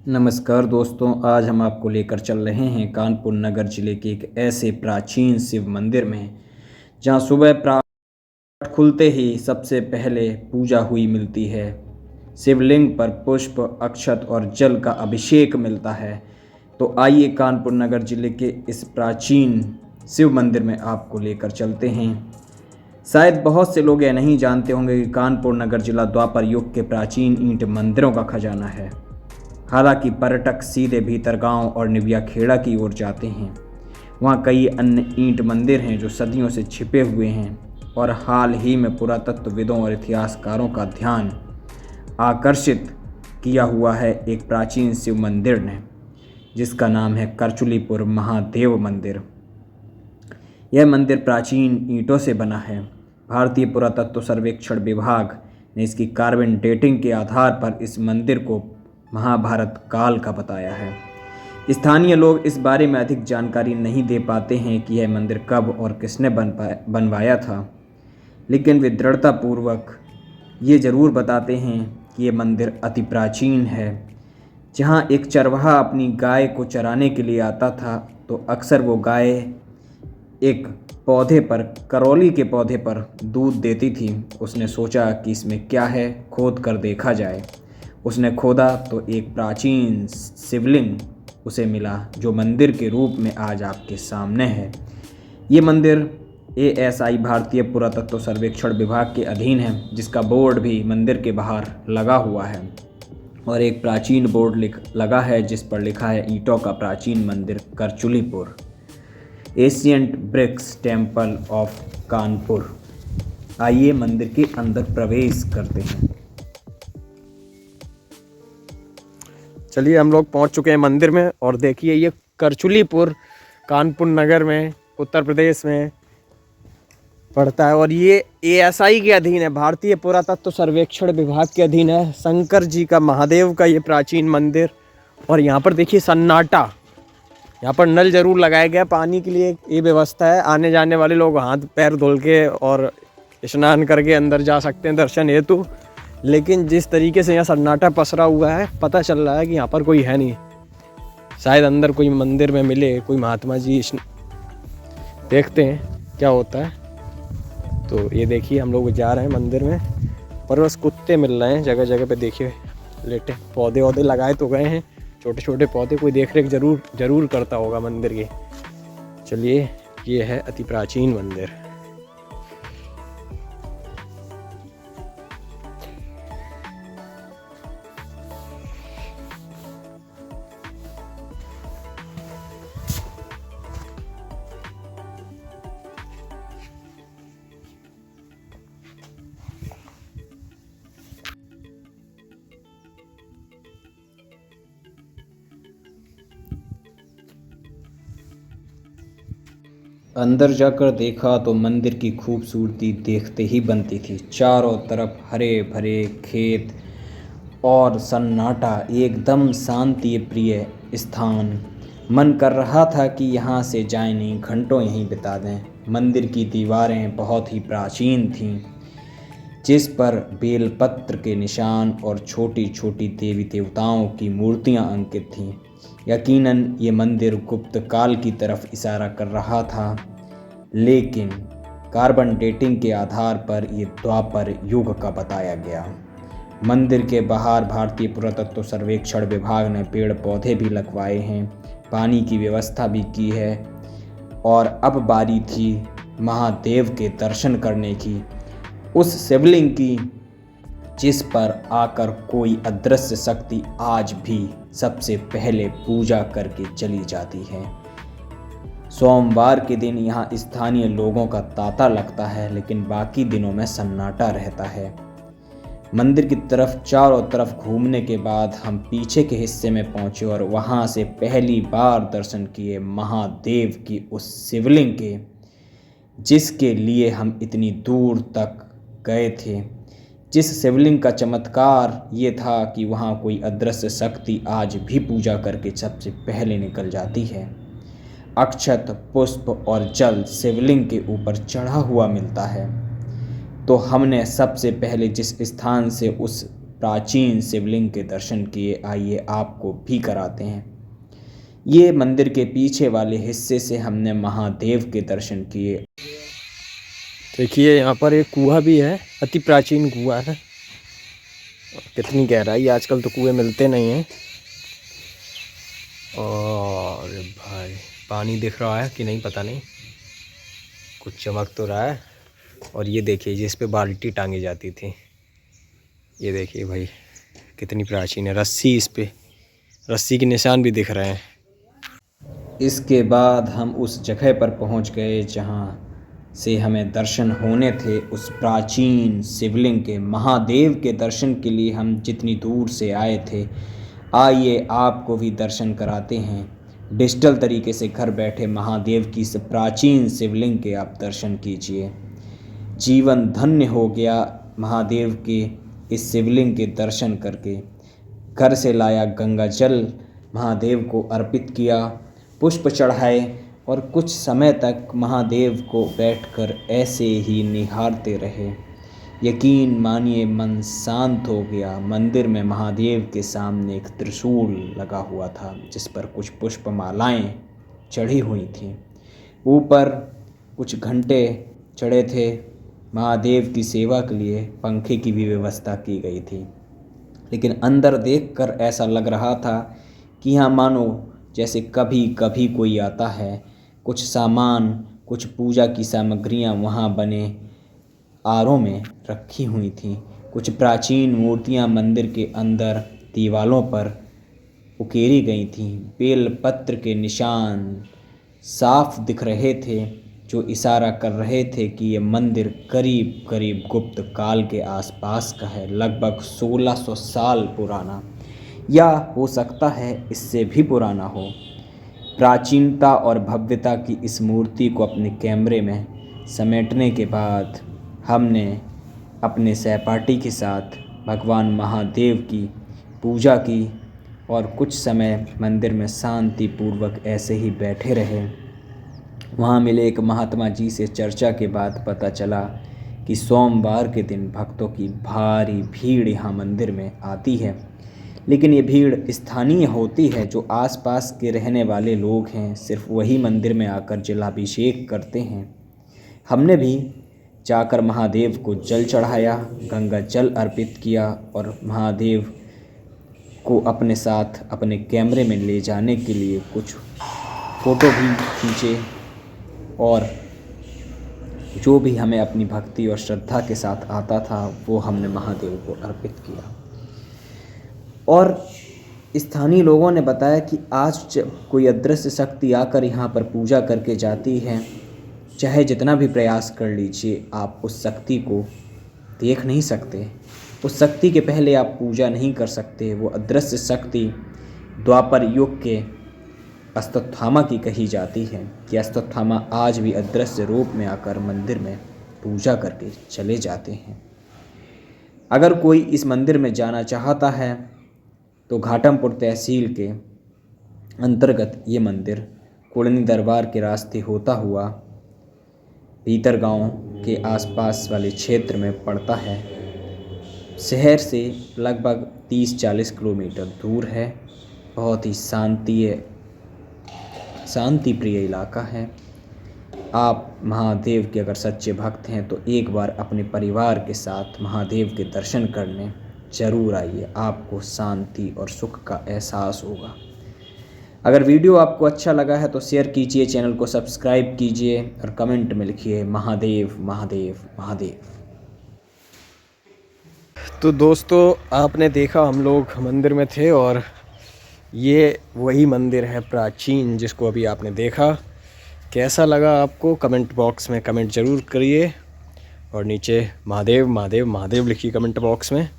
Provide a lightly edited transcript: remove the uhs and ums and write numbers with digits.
नमस्कार दोस्तों, आज हम आपको लेकर चल रहे हैं कानपुर नगर जिले के एक ऐसे प्राचीन शिव मंदिर में जहां सुबह प्रातः खुलते ही सबसे पहले पूजा हुई मिलती है। शिवलिंग पर पुष्प, अक्षत और जल का अभिषेक मिलता है। तो आइए कानपुर नगर जिले के इस प्राचीन शिव मंदिर में आपको लेकर चलते हैं। शायद बहुत से लोग यह नहीं जानते होंगे कि कानपुर नगर जिला द्वापर युग के प्राचीन ईंट मंदिरों का खजाना है। हालांकि पर्यटक सीधे भीतर गांव और निबिया खेड़ा की ओर जाते हैं। वहाँ कई अन्य ईंट मंदिर हैं जो सदियों से छिपे हुए हैं और हाल ही में पुरातत्वविदों और इतिहासकारों का ध्यान आकर्षित किया हुआ है एक प्राचीन शिव मंदिर ने, जिसका नाम है करचुलीपुर महादेव मंदिर। यह मंदिर प्राचीन ईंटों से बना है। भारतीय पुरातत्व सर्वेक्षण विभाग ने इसकी कार्बन डेटिंग के आधार पर इस मंदिर को महाभारत काल का बताया है। स्थानीय लोग इस बारे में अधिक जानकारी नहीं दे पाते हैं कि यह मंदिर कब और किसने बनवाया था, लेकिन वे दृढ़तापूर्वक ये जरूर बताते हैं कि यह मंदिर अति प्राचीन है। जहाँ एक चरवाहा अपनी गाय को चराने के लिए आता था, तो अक्सर वो गाय एक पौधे पर, करौली के पौधे पर दूध देती थी। उसने सोचा कि इसमें क्या है, खोद कर देखा जाए। उसने खोदा तो एक प्राचीन शिवलिंग उसे मिला, जो मंदिर के रूप में आज आपके सामने है। ये मंदिर ASI भारतीय पुरातत्व सर्वेक्षण विभाग के अधीन है, जिसका बोर्ड भी मंदिर के बाहर लगा हुआ है। और एक प्राचीन बोर्ड लगा है जिस पर लिखा है ईंटों का प्राचीन मंदिर Karchulipur, ancient bricks temple of Kanpur. आइए मंदिर के अंदर प्रवेश करते हैं। चलिए, हम लोग पहुंच चुके हैं मंदिर में और देखिए ये करचुलीपुर कानपुर नगर में उत्तर प्रदेश में पड़ता है और ये ASI के अधीन है, भारतीय पुरातत्व सर्वेक्षण विभाग के अधीन है। शंकर जी का, महादेव का ये प्राचीन मंदिर। और यहाँ पर देखिए सन्नाटा, यहाँ पर नल जरूर लगाया गया पानी के लिए। ये व्यवस्था है, आने जाने वाले लोग हाथ पैर धुल के और स्नान करके अंदर जा सकते हैं दर्शन हेतु। लेकिन जिस तरीके से यहाँ सन्नाटा पसरा हुआ है, पता चल रहा है कि यहाँ पर कोई है नहीं। शायद अंदर कोई मंदिर में मिले कोई महात्मा जी। देखते हैं क्या होता है। तो ये देखिए हम लोग जा रहे हैं मंदिर में, पर बस कुत्ते मिल रहे हैं जगह जगह पे। देखिए लेटे, पौधे वौधे लगाए तो गए हैं, छोटे छोटे पौधे। कोई देख रेख जरूर करता होगा मंदिर की। चलिए, ये है अति प्राचीन मंदिर। अंदर जाकर देखा तो मंदिर की खूबसूरती देखते ही बनती थी। चारों तरफ हरे भरे खेत और सन्नाटा, एकदम शांति प्रिय स्थान। मन कर रहा था कि यहाँ से जाए नहीं, घंटों यहीं बिता दें। मंदिर की दीवारें बहुत ही प्राचीन थीं, जिस पर बेलपत्र के निशान और छोटी छोटी देवी देवताओं की मूर्तियाँ अंकित थीं। यकीनन ये मंदिर गुप्त काल की तरफ इशारा कर रहा था, लेकिन कार्बन डेटिंग के आधार पर ये द्वापर युग का बताया गया। मंदिर के बाहर भारतीय पुरातत्व सर्वेक्षण विभाग ने पेड़ पौधे भी लगवाए हैं, पानी की व्यवस्था भी की है। और अब बारी थी महादेव के दर्शन करने की, उस शिवलिंग की जिस पर आकर कोई अदृश्य शक्ति आज भी सबसे पहले पूजा करके चली जाती है। सोमवार के दिन यहाँ स्थानीय लोगों का तांता लगता है, लेकिन बाकी दिनों में सन्नाटा रहता है। मंदिर की तरफ चारों तरफ घूमने के बाद हम पीछे के हिस्से में पहुँचे और वहाँ से पहली बार दर्शन किए महादेव की उस शिवलिंग के, जिसके लिए हम इतनी दूर तक गए थे। जिस शिवलिंग का चमत्कार ये था कि वहाँ कोई अदृश्य शक्ति आज भी पूजा करके सबसे पहले निकल जाती है। अक्षत, पुष्प और जल शिवलिंग के ऊपर चढ़ा हुआ मिलता है। तो हमने सबसे पहले जिस स्थान से उस प्राचीन शिवलिंग के दर्शन किए। आइए आपको भी कराते हैं। ये मंदिर के पीछे वाले हिस्से से हमने महादेव के दर्शन किए। देखिए यहाँ पर एक कुआं भी है, अति प्राचीन कुआं है। कितनी गहराई, आजकल तो कुएं मिलते नहीं हैं। और भाई पानी दिख रहा है कि नहीं पता नहीं, कुछ चमक तो रहा है। और ये देखिए जिस पे बाल्टी टांगी जाती थी, ये देखिए भाई कितनी प्राचीन है। रस्सी, इस पे रस्सी के निशान भी दिख रहे हैं। इसके बाद हम उस जगह पर पहुंच गए जहां से हमें दर्शन होने थे, उस प्राचीन शिवलिंग के। महादेव के दर्शन के लिए हम जितनी दूर से आए थे, आइए आपको भी दर्शन कराते हैं। डिजिटल तरीके से घर बैठे महादेव की इस प्राचीन शिवलिंग के आप दर्शन कीजिए। जीवन धन्य हो गया महादेव के इस शिवलिंग के दर्शन करके। घर से लाया गंगा जल महादेव को अर्पित किया, पुष्प चढ़ाए और कुछ समय तक महादेव को बैठकर ऐसे ही निहारते रहे। यकीन मानिए मन शांत हो गया। मंदिर में महादेव के सामने एक त्रिशूल लगा हुआ था जिस पर कुछ पुष्पमालाएं चढ़ी हुई थीं। ऊपर कुछ घंटे चढ़े थे। महादेव की सेवा के लिए पंखे की भी व्यवस्था की गई थी। लेकिन अंदर देखकर ऐसा लग रहा था कि यहाँ मानो जैसे कभी कभी कोई आता है। कुछ सामान, कुछ पूजा की सामग्रियाँ वहाँ बने आरों में रखी हुई थीं। कुछ प्राचीन मूर्तियाँ मंदिर के अंदर दीवालों पर उकेरी गई थीं। बेलपत्र के निशान साफ दिख रहे थे जो इशारा कर रहे थे कि ये मंदिर करीब करीब गुप्त काल के आसपास का है, लगभग 1600 साल पुराना, या हो सकता है इससे भी पुराना हो। प्राचीनता और भव्यता की इस मूर्ति को अपने कैमरे में समेटने के बाद हमने अपने सहपाठी के साथ भगवान महादेव की पूजा की और कुछ समय मंदिर में शांतिपूर्वक ऐसे ही बैठे रहे। वहाँ मिले एक महात्मा जी से चर्चा के बाद पता चला कि सोमवार के दिन भक्तों की भारी भीड़ यहाँ मंदिर में आती है। लेकिन ये भीड़ स्थानीय होती है, जो आसपास के रहने वाले लोग हैं सिर्फ वही मंदिर में आकर जलाभिषेक करते हैं। हमने भी जाकर महादेव को जल चढ़ाया, गंगा जल अर्पित किया और महादेव को अपने साथ अपने कैमरे में ले जाने के लिए कुछ फ़ोटो भी खींचे और जो भी हमें अपनी भक्ति और श्रद्धा के साथ आता था वो हमने महादेव को अर्पित किया। और स्थानीय लोगों ने बताया कि आज जब कोई अदृश्य शक्ति आकर यहाँ पर पूजा करके जाती है, चाहे जितना भी प्रयास कर लीजिए आप उस शक्ति को देख नहीं सकते। उस शक्ति के पहले आप पूजा नहीं कर सकते। वो अदृश्य शक्ति द्वापर युग के अश्वत्थामा की कही जाती है कि अश्वत्थामा आज भी अदृश्य रूप में आकर मंदिर में पूजा करके चले जाते हैं। अगर कोई इस मंदिर में जाना चाहता है तो घाटमपुर तहसील के अंतर्गत ये मंदिर कुड़नी दरबार के रास्ते होता हुआ भीतर गांव के आसपास वाले क्षेत्र में पड़ता है। शहर से लगभग 30-40 किलोमीटर दूर है। बहुत ही शांति प्रिय इलाका है। आप महादेव के अगर सच्चे भक्त हैं तो एक बार अपने परिवार के साथ महादेव के दर्शन करने ज़रूर आइए। आपको शांति और सुख का एहसास होगा। अगर वीडियो आपको अच्छा लगा है तो शेयर कीजिए, चैनल को सब्सक्राइब कीजिए और कमेंट में लिखिए महादेव महादेव महादेव। तो दोस्तों आपने देखा हम लोग मंदिर में थे और ये वही मंदिर है प्राचीन जिसको अभी आपने देखा। कैसा लगा आपको कमेंट बॉक्स में कमेंट ज़रूर करिए और नीचे महादेव महादेव महादेव लिखिए कमेंट बॉक्स में।